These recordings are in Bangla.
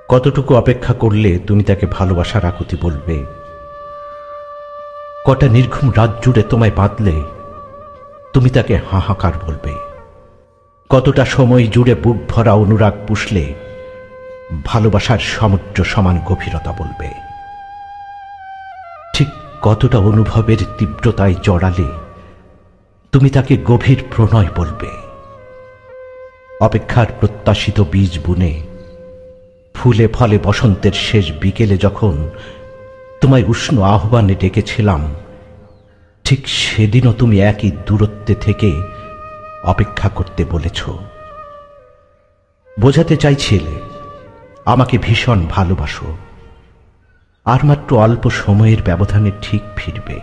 কতটুকু অপেক্ষা করলে তুমি তাকে ভালোবাসার আকুতি বলবে? কটা নির্ঘুম রাত জুড়ে তোমায় বাঁধলে তুমি তাকে হাহাকার বলবে? কতটা সময় জুড়ে বুক ভরা অনুরাগ পুষলে ভালোবাসার সমুদ্র সমান গভীরতা বলবে? ঠিক কতটা অনুভবের তীব্রতায় জড়ালে তুমি তাকে গভীর প্রণয় বলবে? অপেক্ষার প্রত্যাশিত বীজ বুনে ফুলে ফলে বসন্তের শেষ বিকেলে যখন তোমায় উষ্ণ আহ্বানে ডেকেছিলাম, ঠিক সেদিনও তুমি একই দূরত্বে থেকে অপেক্ষা করতে বলেছ। বোঝাতে চাইছিলে আমাকে ভীষণ ভালোবাসো, আর মাত্র অল্প সময়ের ব্যবধানে ঠিক ফিরবে।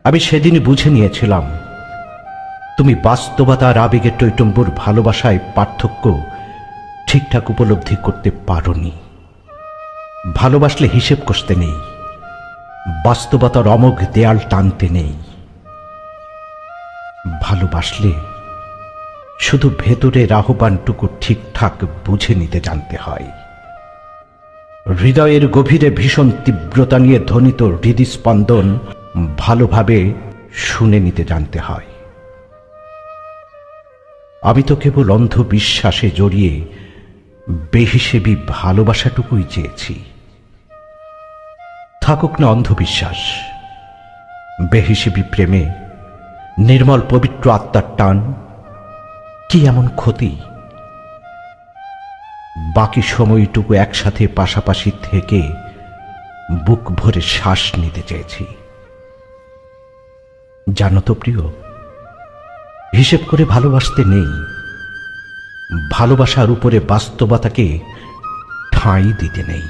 আমি সেদিনই বুঝে নিয়েছিলাম তুমি বাস্তবতা আর আবেগের টৈটম্বুর ভালোবাসায় পার্থক্য ঠিকঠাক উপলব্ধি করতে পারোনি। ভালোবাসলে হিসেব কষতে নেই, বাস্তবতার অমোঘ দেয়াল টানতে নেই। ভালোবাসলে শুধু ভেতরের আহ্বানটুকু ঠিকঠাক বুঝে নিতে জানতে হয়। হৃদয়ের গভীরে ভীষণ তীব্রতা নিয়ে ধ্বনিত হৃদস্পন্দন ভালোভাবে শুনে নিতে জানতে হয়। আমি তো কেবল অন্ধবিশ্বাসে জড়িয়ে বেহিসেবি ভালোবাসাটুকুই চেয়েছি। থাকুক না অন্ধবিশ্বাস, বেহিসেবি প্রেমে নির্মল পবিত্র আত্মার টান কি এমন ক্ষতি? বাকি সময়টুকু একসাথে পাশাপাশি থেকে বুক ভরে শ্বাস নিতে চেয়েছি। জানো তো প্রিয়, হিসেব করে ভালোবাসতে নেই, ভালোবাসার উপরে বাস্তবতাকে ঠাঁই দিতে নেই।